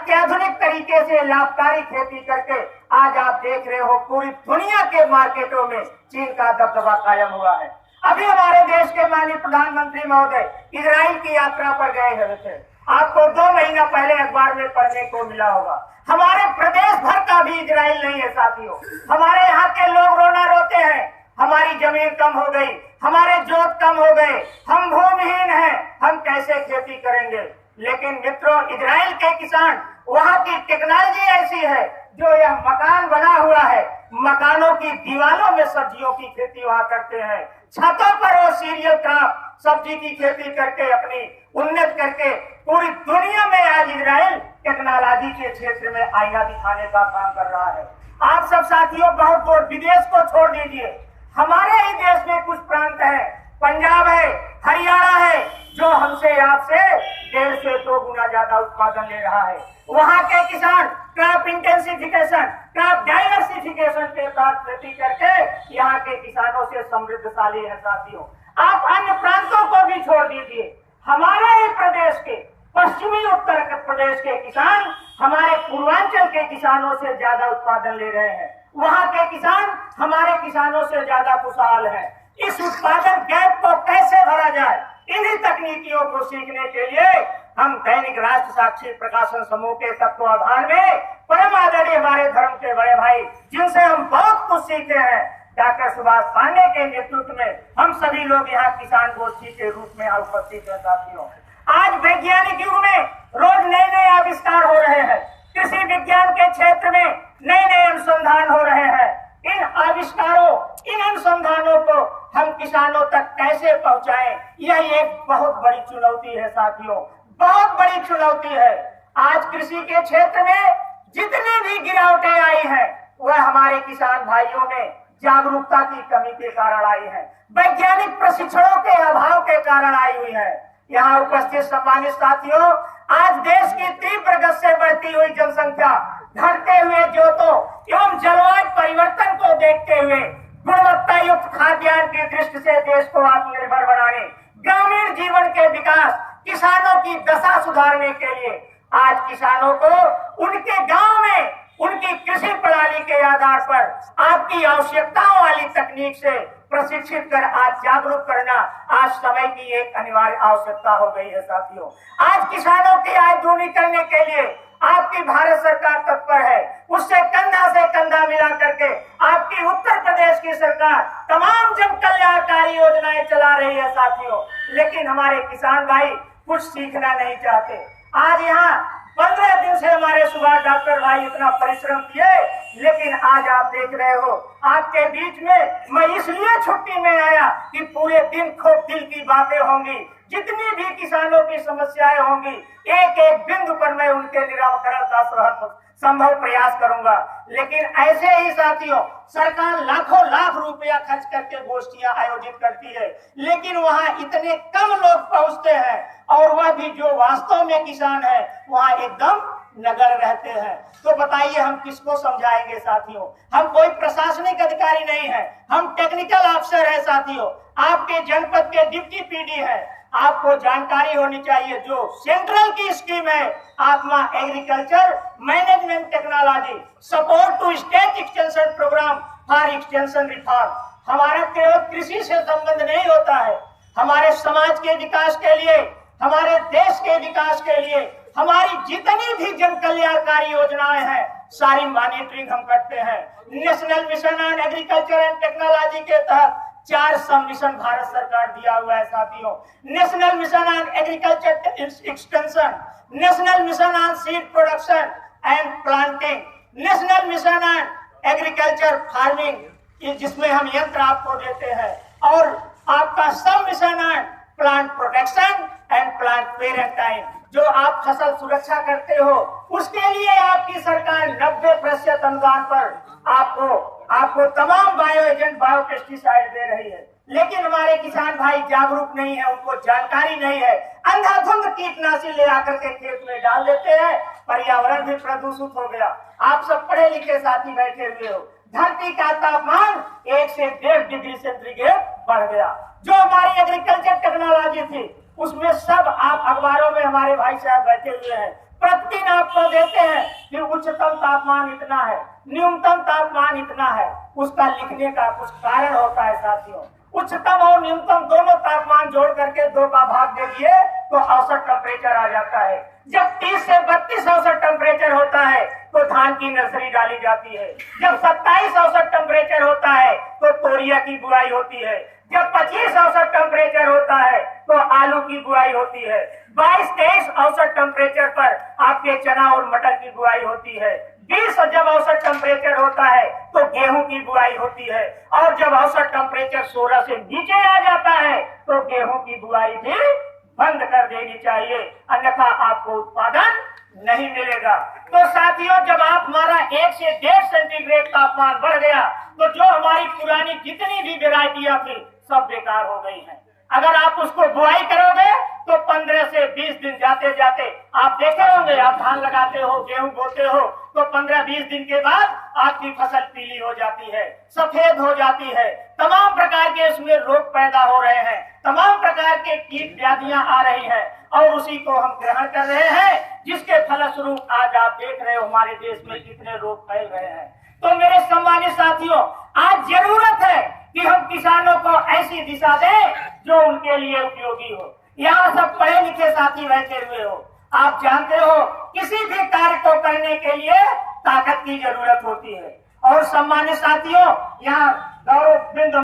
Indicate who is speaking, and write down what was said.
Speaker 1: अत्याधुनिक तरीके से लाभकारी खेती करके आज आप देख रहे हो पूरी दुनिया के मार्केटों में चीन का दबदबा कायम हुआ है। अभी हमारे देश के माननीय प्रधानमंत्री महोदय इजराइल की यात्रा पर गए हुए थे। आपको 2 महीना पहले अखबार में पढ़ने को मिला होगा। हमारे प्रदेश भर का भी इजराइल नहीं है साथियों। हमारे यहाँ के लोग रोना रोते हैं, हमारी जमीन कम हो गई, हमारे जोत कम हो गए, हम भूमिहीन हैं, हम कैसे खेती करेंगे। लेकिन मित्रों, इजराइल के किसान, वहाँ की टेक्नोलॉजी ऐसी है, जो यह मकान बना हुआ है, मकानों की दीवारों में सब्जियों की खेती वहाँ करते हैं। छतों पर वो सीरियल क्रॉप सब्जी की खेती करके अपनी उन्नत करके पूरी दुनिया में आज इजराइल टेक्नोलॉजी के क्षेत्र में आईना दिखाने का काम कर रहा है। आप सब साथियों बहुत दूर विदेश को छोड़ दीजिए, हमारे ही देश में कुछ प्रांत है, पंजाब है, हरियाणा है, जो हमसे आपसे 1.5 से 2 गुना ज्यादा उत्पादन ले रहा है। वहाँ के किसान क्रॉप इंटेंसिफिकेशन, क्रॉप डाइवर्सिफिकेशन के साथ खेती करके यहाँ के किसानों से समृद्धशाली है साथियों। आप अन्य प्रांतों को भी छोड़ दीजिए, हमारे ही प्रदेश के पश्चिमी उत्तर प्रदेश के किसान हमारे पूर्वांचल के किसानों से ज्यादा उत्पादन ले रहे हैं। वहाँ के किसान हमारे किसानों से ज्यादा खुशहाल है। इस उत्पादन गैप को कैसे भरा जाए, इन्हीं तकनीकियों को सीखने के लिए हम दैनिक राष्ट्र साक्षी प्रकाशन समूह के तत्वावधान में परम आदरणीय हमारे धर्म के बड़े भाई, जिनसे हम बहुत कुछ सीखे हैं, डॉक्टर सुभाष पांडे के नेतृत्व में हम सभी लोग यहाँ किसान गोष्ठी के रूप में उपस्थित हैं साथियों। आज वैज्ञानिक युग में रोज नए नए आविष्कार हो रहे हैं, कृषि विज्ञान के क्षेत्र में नए नए अनुसंधान हो रहे हैं। इन आविष्कारों, इन अनुसंधानों को हम किसानों तक कैसे पहुंचाएं, यह एक बहुत बड़ी चुनौती है साथियों, बहुत बड़ी चुनौती है। आज कृषि के क्षेत्र में जितनी भी गिरावटें आई हैं, वह हमारे किसान भाइयों में जागरूकता की कमी के कारण आई है, वैज्ञानिक प्रशिक्षणों के अभाव के कारण आई हुई है। यहाँ उपस्थित सम्मानित साथियों, आज देश की तीव्र गति से बढ़ती हुई जनसंख्या, घटते हुए जोतों एवं जलवायु परिवर्तन को देखते हुए गुणवत्ता युक्त खाद्यान्न की दृष्टि से देश को आत्मनिर्भर बनाने, ग्रामीण जीवन के विकास, किसानों की दशा सुधारने के लिए आज किसानों को उनके गांव में उनकी कृषि प्रणाली के आधार पर आपकी आवश्यकताओं वाली तकनीक से प्रशिक्षित कर आज जागरूक करना आज समय की एक अनिवार्य आवश्यकता हो गई है साथियों। आज किसानों की आय दूनी करने के लिए आपकी भारत सरकार तत्पर है, उससे कंधा से कंधा मिला करके आपकी उत्तर प्रदेश की सरकार तमाम जन कल्याणकारी योजनाएं चला रही है साथियों। लेकिन हमारे किसान भाई कुछ सीखना नहीं चाहते। आज यहाँ 15 दिन से हमारे सुभाष डॉक्टर भाई इतना परिश्रम किए, लेकिन आज आप देख रहे हो आपके बीच में मैं इसलिए छुट्टी में आया कि पूरे दिन खूब दिल की बातें होंगी, जितनी भी किसानों की समस्याएं होंगी, एक एक बिंदु पर मैं उनके निराकरण का संभव प्रयास करूंगा। लेकिन ऐसे ही साथियों, सरकार लाखों लाख रुपया खर्च करके गोष्ठियां आयोजित करती है, लेकिन वहां इतने कम लोग पहुंचते हैं, और वह भी जो वास्तव में किसान है वहां एकदम नगर रहते हैं। तो बताइए हम किसको समझाएंगे साथियों। हम कोई प्रशासनिक अधिकारी नहीं है, हम टेक्निकल अफसर है साथियों। आपके जनपद के डिप्टी पीडी है, आपको जानकारी होनी चाहिए जो सेंट्रल की स्कीम है ATMA agriculture management technology support to state extension programme for extension reform. हमारा केवल कृषि से संबंध नहीं होता है, हमारे समाज के विकास के लिए, हमारे देश के विकास के लिए हमारी जितनी भी जन कल्याणकारी योजनाएं हैं सारी मॉनिटरिंग हम करते हैं। National mission on agriculture and technology के तहत 4 सब मिशन भारत सरकार दिया हुआ है साथियों। National mission on agriculture extension, national mission on seed production and planting, national mission on agriculture farming, जिसमें हम यंत्र आपको देते हैं, और आपका sub mission on plant protection and plant quarantine, जो आप फसल सुरक्षा करते हो, उसके लिए आपकी सरकार 90% अनुदान पर आपको तमाम बायो एजेंट, बायो पेस्टिसाइड दे रही है। लेकिन हमारे किसान भाई जागरूक नहीं है, उनको जानकारी नहीं है, अंधाधुंध कीटनाशी ले आकर के खेत में डाल देते हैं, पर्यावरण भी प्रदूषित हो गया। आप सब पढ़े लिखे साथी बैठे हुए हो, धरती का तापमान 1 से 1.5 डिग्री सेंटीग्रेड बढ़ गया। जो हमारी एग्रीकल्चर टेक्नोलॉजी थी उसमें सब आप अखबारों में हमारे भाई साहब बैठे हुए हैं, प्रतिदिन आपको देते हैं कि उच्चतम तापमान इतना है, न्यूनतम तापमान इतना है, उसका लिखने का कुछ कारण होता है साथियों। उच्चतम और न्यूनतम दोनों तापमान जोड़ करके 2 का भाग दे दिए तो औसत टेम्परेचर आ जाता है। जब 30 से 32 औसत टेम्परेचर होता है तो धान की नर्सरी डाली जाती है। जब 27 औसत टेम्परेचर होता है तो तोरिया की बुआई होती है। जब 25 औसत टेम्परेचर होता है तो आलू की बुआई होती है। 22-23 औसत टेम्परेचर पर आपके चना और मटर की बुआई होती है। 20 जब औसत टेम्परेचर होता है तो गेहूं की बुआई होती है। और जब औसत टेम्परेचर 16 से नीचे आ जाता है तो गेहूं की बुआई भी बंद कर देनी चाहिए, अन्यथा आपको उत्पादन नहीं मिलेगा। तो साथियों, जब आप हमारा 1 से 1.5 सेंटीग्रेड तापमान बढ़ गया तो जो हमारी पुरानी जितनी भी वेराइटियां थी सब बेकार हो गई हैं। अगर आप उसको बुआई करोगे तो 15 से 20 दिन जाते जाते आप देखे होंगे, आप धान लगाते हो, गेहूं बोते हो तो 15-20 दिन के बाद आपकी फसल पीली हो जाती है, सफेद हो जाती है, तमाम प्रकार के इसमें रोग पैदा हो रहे हैं, तमाम प्रकार के कीट व्याधियां आ रही हैं और उसी को हम ग्रहण कर रहे हैं, जिसके फलस्वरूप आज आप देख रहे हो हमारे देश में कितने रोग फैल रहे हैं। तो मेरे सम्मानित साथियों, आज जरूरत है कि हम किसानों को ऐसी दिशा दें जो उनके लिए उपयोगी हो। यहाँ सब पढ़े लिखे साथी बैठे हुए हो, आप जानते हो किसी भी कार्य को करने के लिए ताकत की जरूरत होती है। और सम्मानित साथियों, यहाँ गौरव बिंद